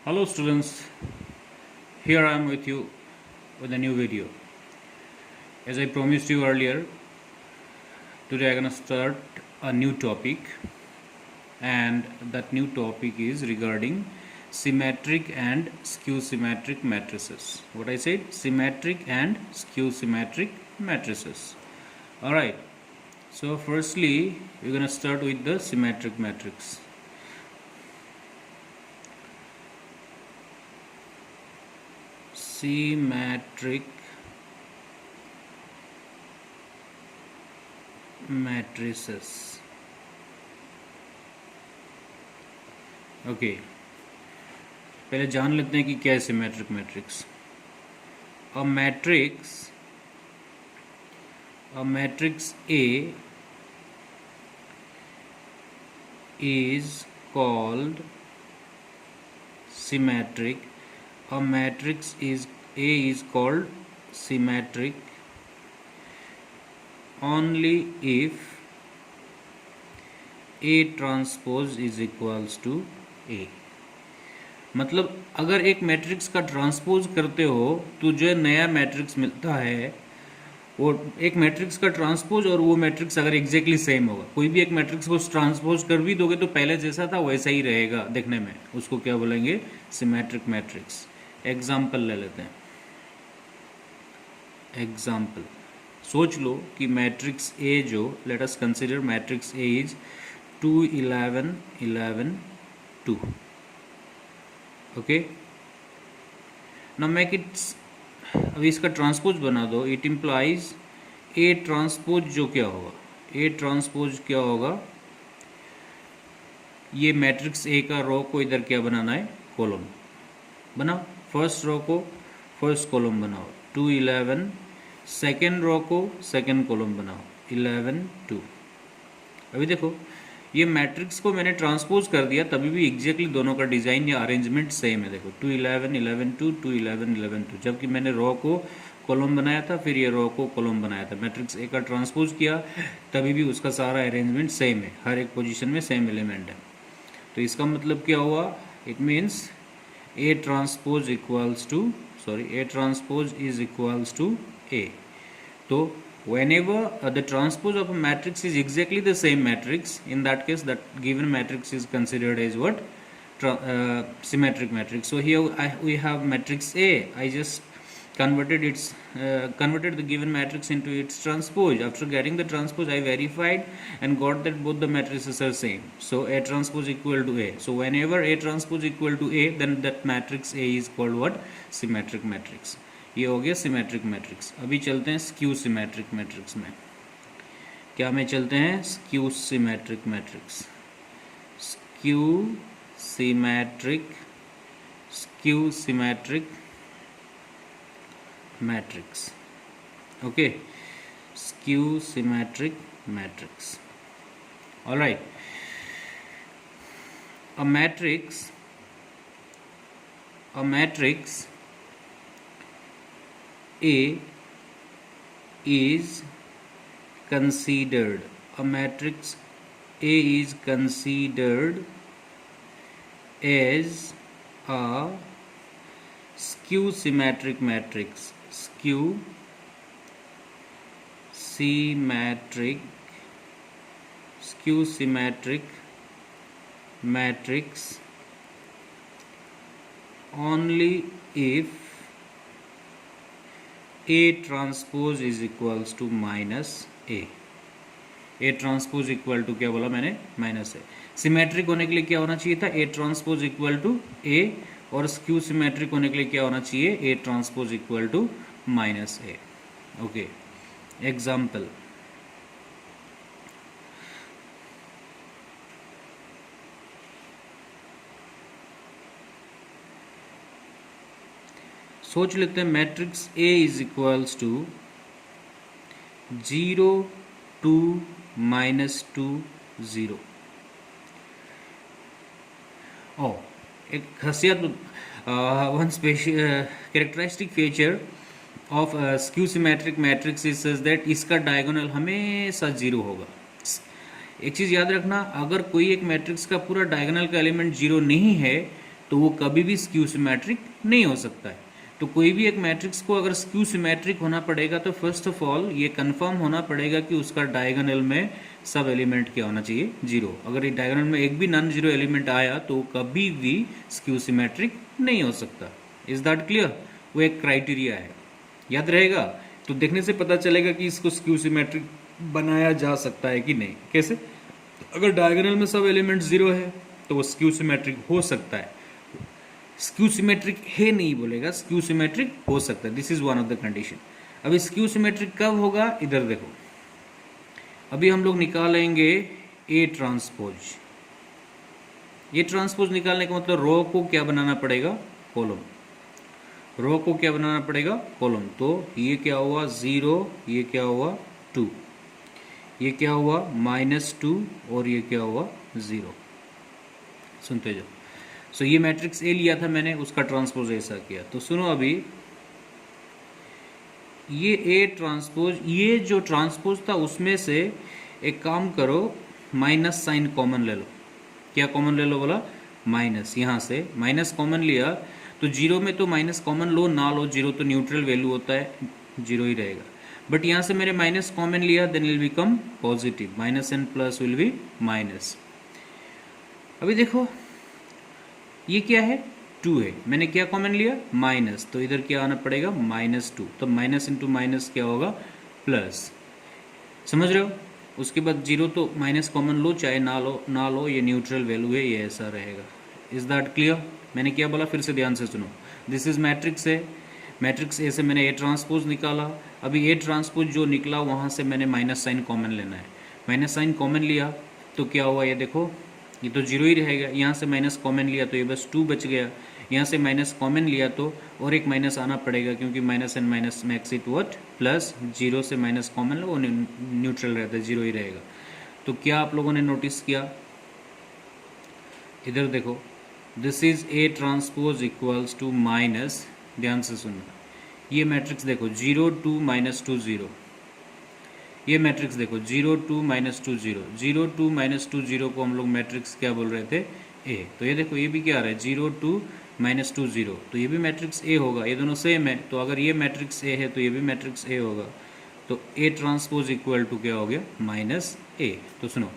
Hello students, here I am with you with a new video. As I promised you earlier, today I'm going to start a new topic, and that new topic is regarding symmetric and skew symmetric matrices. What I said, symmetric and skew symmetric matrices. Alright, so firstly we're going to start with the symmetric matrix. Symmetric matrices. Okay, पहले जान लेते हैं कि क्या है symmetric matrix. A matrix A is called symmetric. A matrix is A is called symmetric only if A transpose is equals to A. मतलब अगर एक मैट्रिक्स का ट्रांसपोज करते हो तो जो नया मैट्रिक्स मिलता है वो एक मैट्रिक्स का ट्रांसपोज और वो मैट्रिक्स अगर एग्जैक्टली सेम होगा, कोई भी एक मैट्रिक्स को ट्रांसपोज कर भी दोगे तो पहले जैसा था वैसा ही रहेगा देखने में, उसको क्या बोलेंगे, सिमेट्रिक मैट्रिक्स. एग्जाम्पल ले लेते हैं. एग्जाम्पल सोच लो कि मैट्रिक्स ए जो, let us consider matrix A is 2 11 11 2. Okay, now make it's, अभी इसका ट्रांसपोज बना दो. इट इम्प्लाइज ए ट्रांसपोज जो क्या होगा, ए ट्रांसपोज क्या होगा, ये मैट्रिक्स ए का रो को इधर क्या बनाना है, कॉलम बनाओ. फर्स्ट रो को फर्स्ट कॉलम बनाओ 2 11, सेकेंड रो को सेकेंड कॉलम बनाओ 11 2. अभी देखो ये मैट्रिक्स को मैंने ट्रांसपोज कर दिया, तभी भी एग्जैक्टली दोनों का डिज़ाइन या अरेंजमेंट सेम है. देखो 2 11 11 2 2 11 11 2, जबकि मैंने रो को कॉलम बनाया था, फिर ये रो को कॉलम बनाया था. मैट्रिक्स ए का ट्रांसपोज किया तभी भी उसका सारा अरेंजमेंट सेम है, हर एक पोजीशन में सेम एलिमेंट है. तो इसका मतलब क्या हुआ, it means A transpose equals to, A transpose is equals to A. So whenever the transpose of a matrix is exactly the same matrix, in that case that given matrix is considered as what, symmetric matrix. So here we have matrix A. I just converted the given matrix into its transpose. After getting the transpose, I verified and got that both the matrices are same. So A transpose equal to A. So whenever A transpose equal to A, then that matrix A is called what, symmetric matrix. ये हो गया symmetric matrix. अभी चलते हैं skew symmetric matrix में. क्या में चलते हैं, skew symmetric matrix. Skew symmetric matrix. Okay, skew symmetric matrix. All right, a matrix A is considered, a matrix A is considered as a skew symmetric matrix. Skew symmetric matrix only if A transpose is equals to minus A. A transpose equal to क्या बोला मैंने, minus A. Symmetric होने के लिए क्या होना चाहिए था, A transpose equal to A, और स्क्यू सिमेट्रिक होने के लिए क्या होना चाहिए, A transpose equal to minus A. Okay, example. सोच लेते हैं matrix A is equals to 0 2 -2 0. ओ, एक खासियत, one characteristic feature of skew symmetric matrix is such that इसका डायगोनल हमेशा 0 होगा. एक चीज़ याद रखना, अगर कोई एक मैट्रिक्स का पूरा डायगोनल का एलिमेंट 0 नहीं है तो वो कभी भी स्क्यू सिमेट्रिक नहीं हो सकता है। तो कोई भी एक मैट्रिक्स को अगर स्क्यू सिमेट्रिक होना पड़ेगा तो फर्स्ट ऑफ ऑल ये कंफर्म होना पड़ेगा कि उसका डायगोनल में सब एलिमेंट क्या होना चाहिए, जीरो। अगर ये डायगोनल में एक भी नॉन जीरो एलिमेंट आया तो कभी भी स्क्यू सिमेट्रिक नहीं हो सकता। Is that clear? वो एक क्राइटेरिया है, याद रहेगा। तो देखने से पता चलेगा कि इसको स्क्यू सिमेट्रिक बनाया जा सकता है कि नहीं। कैसे? अगर डायगोनल में सब एलिमेंट जीरो है तो वो स्क्यू सिमेट्रिक हो सकता है। स्क्यू सिमेट्रिक है नहीं बोलेगा, स्क्यू सिमेट्रिक हो सकता है। This is one of the condition. अभी स्क्यू सिमेट्रिक कब होगा, इधर देखो। अभी हम लोग निकालेंगे ए ट्रांसपोज। ये ट्रांसपोज निकालने का मतलब रो को क्या बनाना पड़ेगा, कॉलम। रो को क्या बनाना पड़ेगा, कॉलम। तो ये क्या हुआ, 0, ये क्या हुआ 2, ये क्या हुआ -2 और ये क्या हुआ 0। सुनते जाओ। सो ये मैट्रिक्स ए लिया था मैंने, उसका ट्रांसपोज ऐसा किया। तो सुनो, अभी ये ए ट्रांसपोज, ये जो ट्रांसपोज था उसमें से एक काम करो, माइनस साइन कॉमन ले लो। क्या कॉमन ले लो बोला, माइनस। यहाँ से माइनस कॉमन लिया तो जीरो में तो माइनस कॉमन लो ना लो, जीरो तो न्यूट्रल वैल्यू होता है, जीरो ही रहेगा। बट यहाँ से मैंने माइनस कॉमन लिया, then will become positive, minus and plus will be minus. अभी देखो ये क्या है, 2 है, मैंने क्या कॉमन लिया, माइनस, तो इधर क्या आना पड़ेगा, -2। तो माइनस इंटू माइनस क्या होगा, प्लस। समझ रहे हो? उसके बाद जीरो तो माइनस कॉमन लो चाहे ना लो, ये न्यूट्रल वैल्यू है, ये ऐसा रहेगा। Is that clear? मैंने क्या बोला, फिर से ध्यान से सुनो। दिस इज मैट्रिक्स है, मैट्रिक्स ए से मैंने ए ट्रांसपोज निकाला। अभी ए ट्रांसपोज जो निकला वहाँ से मैंने माइनस साइन कॉमन लेना है। माइनस साइन कॉमन लिया तो क्या हुआ, ये देखो, ये तो जीरो ही रहेगा। यहाँ से माइनस कॉमन लिया तो ये बस 2 बच गया। यहाँ से माइनस कॉमन लिया तो और एक माइनस आना पड़ेगा, क्योंकि minus and minus max it what, plus. Zero से माइनस कॉमन लो, वो न्यूट्रल रहता है, जीरो ही रहेगा। तो क्या आप लोगों ने नोटिस किया, इधर देखो, this is A transpose equals to minus, ध्यान से सुनना, ये मैट्रिक्स देखो 0 2 -2 0, ये मैट्रिक्स देखो 0 2 -2 0, 0 2 -2 0 को हम लोग मैट्रिक्स क्या बोल रहे थे, ए। तो ये देखो, ये भी क्या आ रहा है, 0 2 -2 0, तो ये भी मैट्रिक्स ए होगा, ये दोनों सेम है। तो अगर ये मैट्रिक्स ए है तो ये भी मैट्रिक्स ए होगा। तो ए ट्रांसपोज इक्वल टू क्या हो गया, -a। तो सुनो,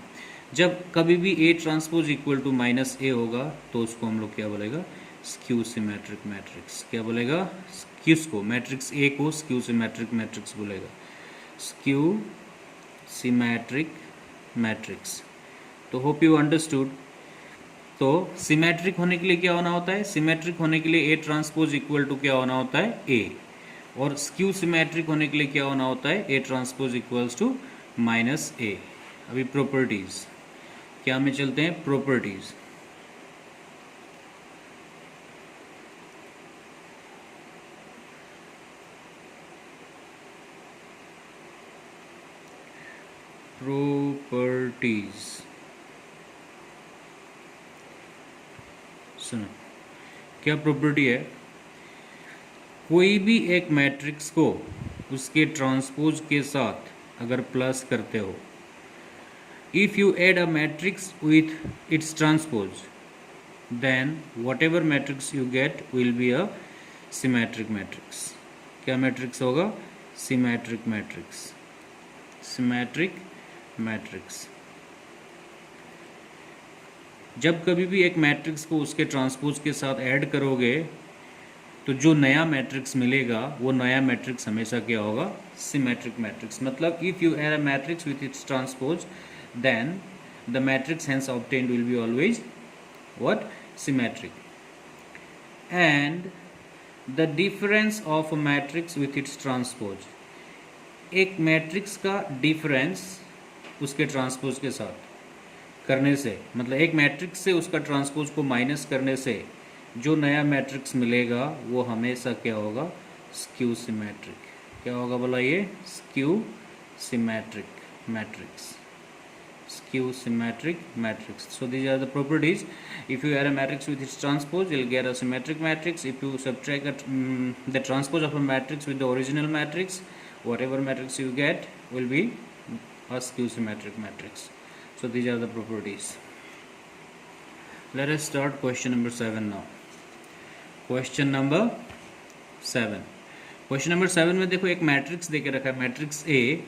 जब कभी भी A transpose equal to -a होगा तो उसको हम लोग क्या बोलेगा, स्क्यू सिमेट्रिक मैट्रिक्स। क्या बोलेगा, किसको, मैट्रिक्स ए को स्क्यू सिमेट्रिक मैट्रिक्स बोलेगा, स्क्यू सिमेट्रिक मैट्रिक्स। तो होप यू अंडरस्टूड। तो सिमेट्रिक होने के लिए क्या होना होता है, सिमेट्रिक होने के लिए ए ट्रांसपोज इक्वल टू क्या होना होता है, ए। और स्क्यू सिमेट्रिक होने के लिए क्या होना होता है, A transpose equals to -a। अभी प्रॉपर्टीज, क्या में चलते हैं, प्रॉपर्टीज। प्रॉपर्टीज सुनो, क्या प्रॉपर्टी है, कोई भी एक मैट्रिक्स को उसके ट्रांसपोज के साथ अगर प्लस करते हो, if you add a matrix with its transpose, then whatever matrix you get will be a symmetric matrix। क्या मैट्रिक्स होगा, symmetric matrix, symmetric matrix। जब कभी भी एक मैट्रिक्स को उसके ट्रांसपोज के साथ ऐड करोगे तो जो नया मैट्रिक्स मिलेगा वो नया मैट्रिक्स हमेशा क्या होगा, सिमेट्रिक मैट्रिक्स। मतलब if you add a matrix with its transpose, then the matrix hence obtained will be always what, symmetric। and the difference of a matrix with its transpose, एक matrix का difference उसके transpose के साथ करने से, मतलब एक मैट्रिक्स से उसका ट्रांसपोज को माइनस करने से जो नया मैट्रिक्स मिलेगा वो हमेशा क्या होगा, स्क्यू सिमेट्रिक। क्या होगा बोला, ये skew symmetric matrix, skew symmetric matrix। So these are the properties. If you add a matrix with its transpose, you'll get a symmetric matrix. If you subtract the transpose of a matrix with the original matrix, whatever matrix you get will be a skew symmetric matrix। So these are the properties। Let us start question number 7 now। Question number 7। Question number 7 में देखो एक matrix देके रखा है, matrix A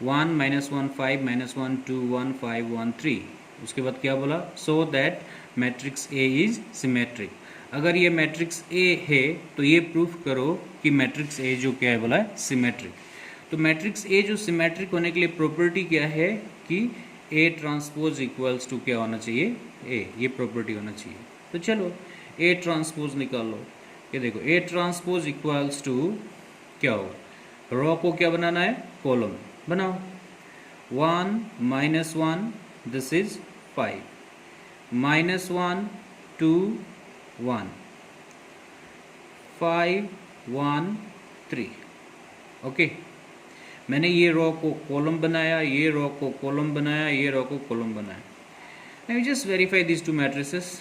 1 -1 5 -1 2 1 5 1 3। उसके बाद क्या बोला, so that matrix A is symmetric. अगर ये मैट्रिक्स ए है तो ये प्रूफ करो कि मैट्रिक्स ए जो क्या है बोला है सिमेट्रिक। तो मैट्रिक्स ए जो सिमेट्रिक होने के लिए प्रॉपर्टी क्या है कि ए ट्रांसपोज इक्वल्स टू क्या होना चाहिए, ए, ये प्रॉपर्टी होना चाहिए। तो चलो ए ट्रांसपोज निकाल लो। ये देखो ए ट्रांसपोज इक्वल्स टू क्या होगा, रो को क्या बनाना है, कॉलम बनाओ। 1 -1 दिस इज 5 -1 2 1 5 1 3। ओके, मैंने ये रो को कॉलम बनाया, ये रो को कॉलम बनाया, ये रो को कॉलम बनाया। I just verify this to matrices,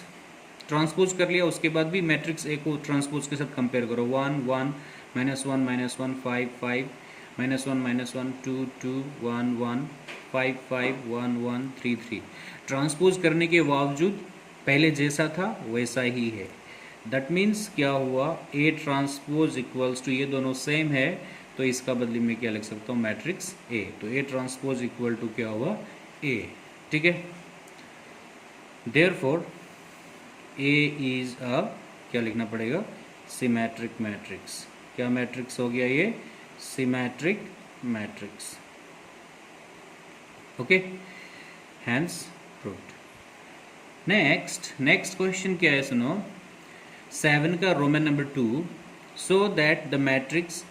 transpose कर लिया। उसके बाद भी मैट्रिक्स ए को ट्रांसपोज के साथ कंपेयर करो। 1 1 -1 -1 5 5 -1 -1 2 2 1 1 5 5 1 1 3 3। ट्रांसपोज करने के बावजूद पहले जैसा था वैसा ही है। दैट मीन्स क्या हुआ, ए ट्रांसपोज इक्वल्स टू, ये दोनों सेम है तो इसका बदले में क्या लिख सकता हूँ, मैट्रिक्स ए। तो ए ट्रांसपोज इक्वल टू क्या हुआ, ए। ठीक है, देयरफॉर ए इज अ, क्या लिखना पड़ेगा, सिमेट्रिक मैट्रिक्स। क्या मैट्रिक्स हो गया ये, symmetric matrix. Okay, hence proved. Next question क्या है सुनो, 7 का Roman number 2, so that the matrix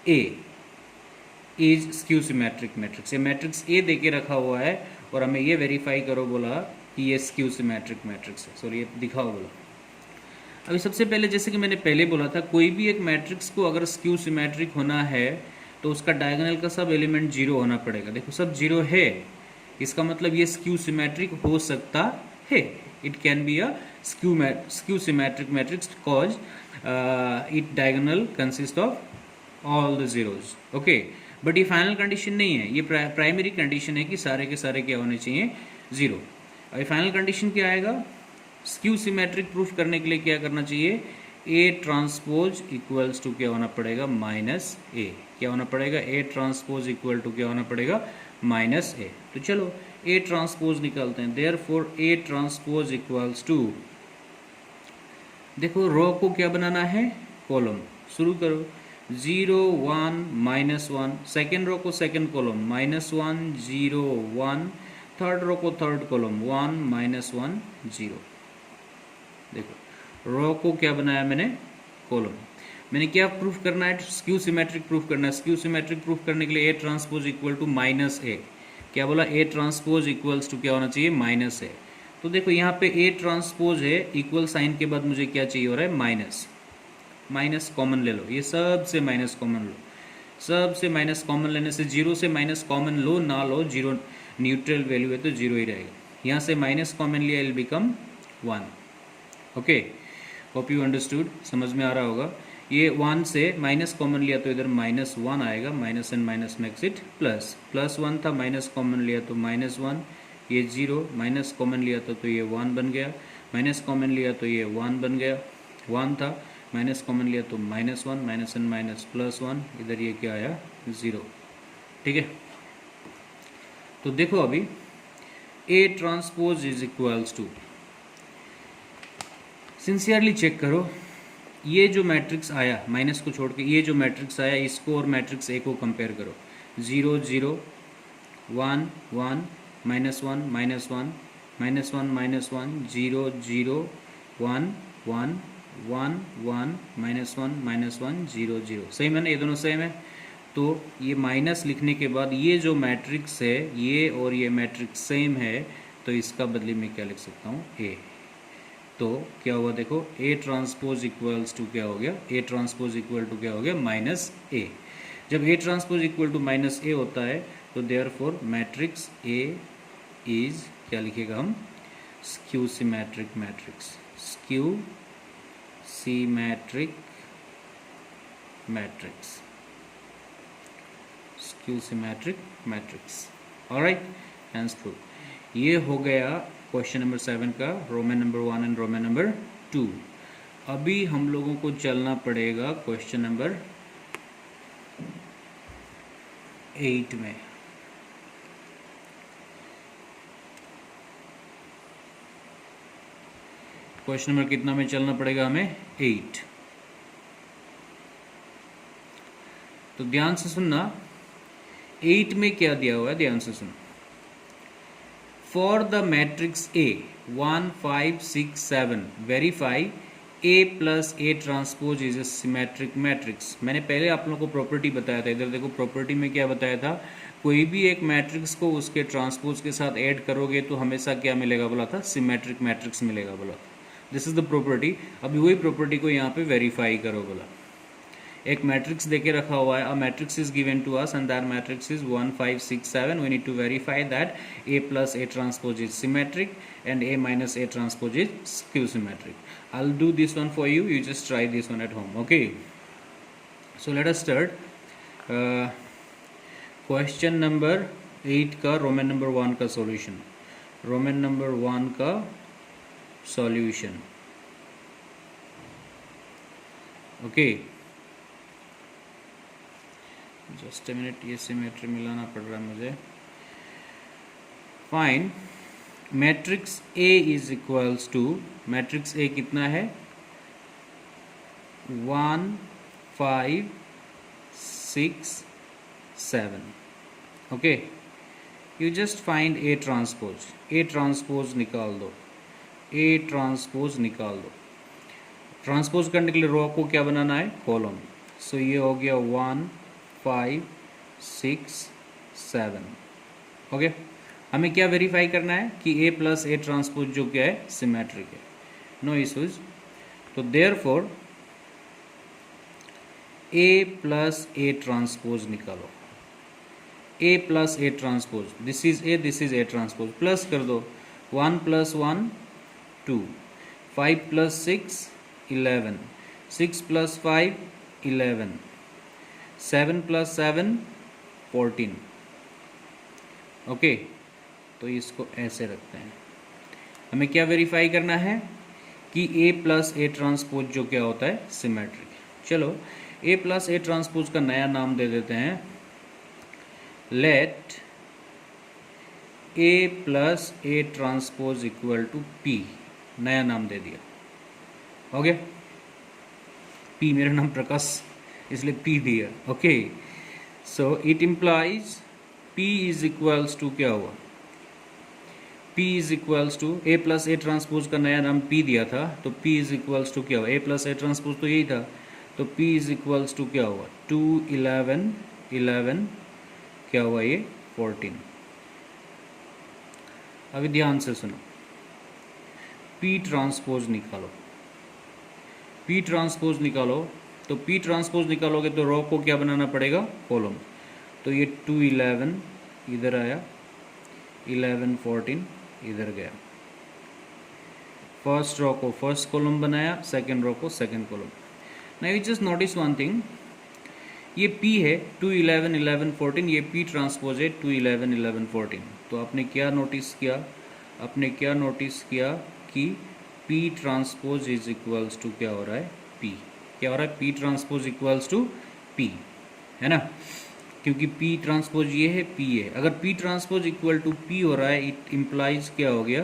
A is skew symmetric matrix. ये मैट्रिक्स ए देके रखा हुआ है और हमें ये वेरीफाई करो बोला कि ये स्क्यू सिमेट्रिक मैट्रिक्स है। सॉरी, ये दिखाओ बोला। अभी सबसे पहले जैसे कि मैंने पहले बोला था, कोई भी एक मैट्रिक्स को अगर स्क्यू सिमेट्रिक होना है तो उसका डायगोनल का सब एलिमेंट 0 होना पड़ेगा। देखो सब 0 है, इसका मतलब ये स्क्यू सिमेट्रिक हो सकता है। It can be a skew symmetric matrix cause it diagonal consist of all the zeros. Okay, but ये फाइनल कंडीशन नहीं है, ये प्राइमरी कंडीशन है कि सारे के सारे क्या होने चाहिए, 0। अभी फाइनल कंडीशन क्या आएगा, स्क्यू सिमेट्रिक प्रूफ करने के लिए क्या करना चाहिए, ए ट्रांसपोज इक्वल्स टू क्या होना पड़ेगा, माइनस ए। क्या होना पड़ेगा, ए ट्रांसपोज इक्वल टू क्या होना पड़ेगा, माइनस ए। तो चलो ए ट्रांसपोज निकालते हैं। Therefore A transpose equals to, देखो रो को क्या बनाना है, कॉलम। शुरू करो, 0 1 -1, सेकेंड रो को सेकेंड कॉलम, -1 0 1, थर्ड रो को थर्ड कॉलम, 1 -1 0। देखो रो को क्या बनाया मैंने, कॉलम। मैंने क्या प्रूफ करना है, स्क्यू सिमेट्रिक प्रूफ करना है। स्क्यू सिमेट्रिक प्रूफ करने के लिए A transpose equal to minus A. क्या बोला, ए ट्रांसपोज इक्वल्स टू क्या होना चाहिए, माइनस ए। तो देखो यहाँ पे ए ट्रांसपोज है, इक्वल साइन के बाद मुझे क्या चाहिए हो रहा है, माइनस। माइनस कॉमन ले लो, ये सब से माइनस कॉमन लो। सब से माइनस कॉमन लेने से, 0 से माइनस कॉमन लो ना लो, 0 न्यूट्रल वैल्यू है तो 0 ही रहेगा। यहाँ से माइनस कॉमन लिया, will become 1। Okay, hope you understood, समझ में आ रहा होगा। ये 1 से माइनस कॉमन लिया तो इधर -1 आएगा, minus and minus makes it plus. +1 था, माइनस कॉमन लिया तो -1, ये 0, माइनस कॉमन लिया तो ये 1 बन गया, माइनस कॉमन लिया तो ये 1 बन गया। 1 था, माइनस कॉमन लिया तो -1, माइनस एंड माइनस +1, इधर ये क्या आया, 0। ठीक है, तो देखो अभी A transpose is equals to, sincerely check करो, ये जो मैट्रिक्स आया माइनस को छोड़ के, ये जो मैट्रिक्स आया इसको और मैट्रिक्स ए को कंपेयर करो। 0 0 1 1 -1 -1 -1 -1 0 0 1 1 1 1 -1 -1 0 0। सेम है ना, ये दोनों सेम है। तो ये माइनस लिखने के बाद ये जो मैट्रिक्स है, ये और ये मैट्रिक्स सेम है, तो इसका बदले में क्या लिख सकता हूँ, ए। तो क्या हुआ, देखो ए ट्रांसपोज इक्वल्स टू क्या हो गया, ए ट्रांसपोज इक्वल टू क्या हो गया, माइनस ए। जब A transpose equal to minus A होता है तो देयरफॉर मैट्रिक्स ए इज, क्या लिखेगा हम, skew symmetric matrix. Skew symmetric matrix, skew symmetric matrix. Alright, hence prove. ये हो गया क्वेश्चन नंबर 7 का Roman number 1 and Roman number 2। अभी हम लोगों को चलना पड़ेगा क्वेश्चन नंबर 8 में। क्वेश्चन नंबर कितना में चलना पड़ेगा हमें? 8। तो ध्यान से सुनना, 8 में क्या दिया हुआ है, ध्यान से सुनो। For the matrix A 1 5 6 7 verify A plus A transpose is a symmetric matrix. मैंने पहले आप लोगों को प्रॉपर्टी बताया था, इधर देखो प्रॉपर्टी में क्या बताया था, कोई भी एक मैट्रिक्स को उसके ट्रांसपोज के साथ ऐड करोगे तो हमेशा क्या मिलेगा बोला था? सिमेट्रिक मैट्रिक्स मिलेगा बोला था। This is the property. अभी वही प्रॉपर्टी को यहाँ पे वेरीफाई करो बोला। एक मैट्रिक्स देके रखा हुआ है, a matrix is given to us and that matrix is 1 5 6 7। We need to verify that A plus A transpose is symmetric and A minus A transpose is skew symmetric. I'll do this one for you, you just try this one at home, okay? So let us start. Question number 8 का Roman number 1 का solution, Roman number 1 का solution, okay. Just a minute, ये symmetry मिलाना पड़ रहा है मुझे। Fine matrix A is equals to, matrix A कितना है? 1 5 6 7, okay. You just find A transpose, A transpose निकाल दो, ए ट्रांसपोज निकाल दो। ट्रांसपोज करने के लिए रो को क्या बनाना है? कॉलम। सो ये हो गया 1 5 6 7, ओके। हमें क्या वेरीफाई करना है कि A प्लस ए ट्रांसपोज जो क्या है? सिमेट्रिक है, नो इश्यूज। तो therefore A plus A transpose निकालो, A plus A transpose, this is A, this is A transpose, plus कर दो। 1 plus 1 2, 5 plus 6 11, 6 plus 5 11, 7 plus 7 14, okay. तो इसको ऐसे रखते हैं। हमें क्या वेरीफाई करना है कि A प्लस ए ट्रांसपोज जो क्या होता है? सिमेट्रिक। चलो A प्लस ए ट्रांसपोज का नया नाम दे देते हैं, let A plus A transpose equal to P, नया नाम दे दिया, हो गया। P, मेरा नाम प्रकाश इसलिए P दिया, okay. So it implies P is equals to क्या हुआ? P is equals to A plus A transpose का नया नाम P दिया था, तो P इज इक्वल्स टू क्या हुआ? A प्लस ए ट्रांसपोज तो यही था, तो P इज इक्वल्स टू क्या हुआ? 2 11 11 क्या हुआ? ये 14। अभी ध्यान से सुनो, P ट्रांसपोज निकालो, P ट्रांसपोज निकालो। तो P ट्रांसपोज निकालोगे तो रो को क्या बनाना पड़ेगा? कॉलम। तो ये 2 11 इधर आया, 11 14 इधर गया। फर्स्ट रो को फर्स्ट कॉलम बनाया, सेकंड रो को second column. Now you just notice one thing, ये P है 2 11 11 14, ये P ट्रांसपोज है 2 11 11 14। तो आपने क्या नोटिस किया? आपने क्या नोटिस किया कि P transpose is equals to क्या हो रहा है? P। क्या हो रहा है? P transpose equals to P, है ना, क्योंकि P ट्रांसपोज ये है, P है। अगर P transpose equal to P हो रहा है, इट इम्प्लाइज क्या हो गया?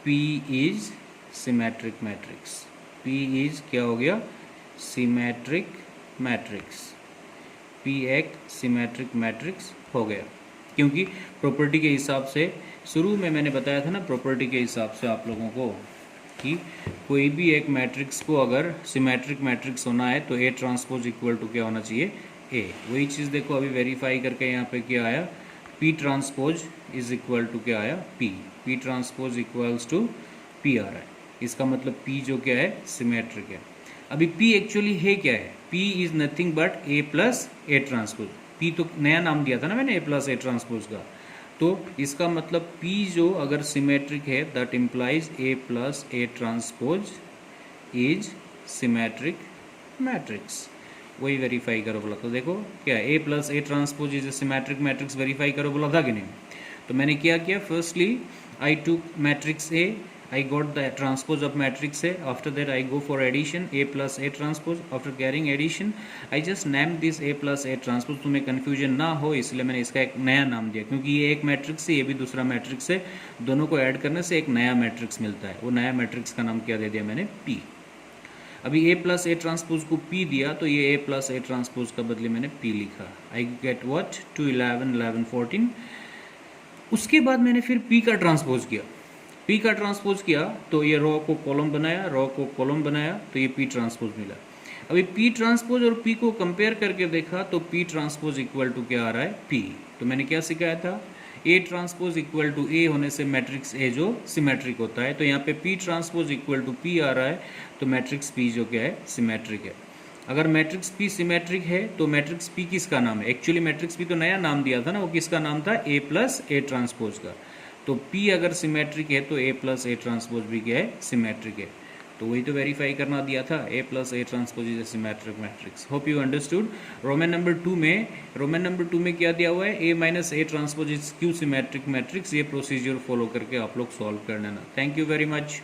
P is symmetric matrix, P is क्या हो गया? सिमेट्रिक मैट्रिक्स, P एक सिमेट्रिक मैट्रिक्स हो गया। क्योंकि प्रॉपर्टी के हिसाब से, शुरू में मैंने बताया था ना, प्रॉपर्टी के हिसाब से आप लोगों को कि कोई भी एक मैट्रिक्स को अगर सिमेट्रिक मैट्रिक्स होना है तो A ट्रांसपोज इक्वल टू क्या होना चाहिए? A। वही चीज़ देखो अभी वेरीफाई करके यहाँ पे क्या आया? P transpose is equal to क्या आया? P। P transpose equals to P आ रहा है, इसका मतलब P जो क्या है? सिमेट्रिक है। अभी P एक्चुअली है क्या है? P is nothing but A plus A transpose. P तो नया नाम दिया था ना मैंने A प्लस ए ट्रांसपोज का, तो इसका मतलब P जो अगर सिमेट्रिक है, that implies A plus A transpose is symmetric matrix. वही वेरीफाई करो बोला, तो देखो क्या A plus A transpose is a symmetric matrix, verify करो बोला था कि नहीं? तो मैंने क्या किया? Firstly I took matrix A, I got the transpose of matrix A. After that I go for addition, A plus A transpose. After carrying addition I just named this A plus A transpose. तुम्हें confusion ना हो इसलिए मैंने इसका एक नया नाम दिया, क्योंकि ये एक मैट्रिक्स है, ये भी दूसरा मैट्रिक्स है, दोनों को ऐड करने से एक नया मैट्रिक्स मिलता है। वो नया मैट्रिक्स का नाम क्या दे दिया मैंने, P। अभी A प्लस A ट्रांसपोज को P दिया तो ये A प्लस A ट्रांसपोज का बदले मैंने P लिखा। I get what, 2 11 11 14। उसके बाद मैंने फिर P का ट्रांसपोज किया, P का ट्रांसपोज किया तो ये रो को कॉलम बनाया, रो को कॉलम बनाया तो ये P ट्रांसपोज मिला। अभी P ट्रांसपोज और P को कंपेयर करके देखा तो P ट्रांसपोज इक्वल टू क्या आ रहा है, P। तो मैंने क्या सिखाया था, A transpose equal to A होने से मैट्रिक्स A जो सिमेट्रिक होता है, तो यहाँ पे P transpose equal to P आ रहा है, तो मैट्रिक्स P जो क्या है, सिमेट्रिक है। अगर मैट्रिक्स P सिमेट्रिक है तो मैट्रिक्स P किसका नाम है, एक्चुअली मैट्रिक्स P तो नया नाम दिया था ना, वो किसका नाम था, A प्लस A ट्रांसपोज का। तो P अगर सिमेट्रिक है तो A प्लस A ट्रांसपोज भी क्या है, सिमेट्रिक है। तो वही तो वेरीफाई करना दिया था, A plus A transpose is a symmetric matrix. Hope you understood. Roman number 2 में क्या दिया हुआ है, A minus A transpose is Q symmetric matrix. ये प्रोसीजर फॉलो करके आप लोग सॉल्व कर लेना। Thank you very much.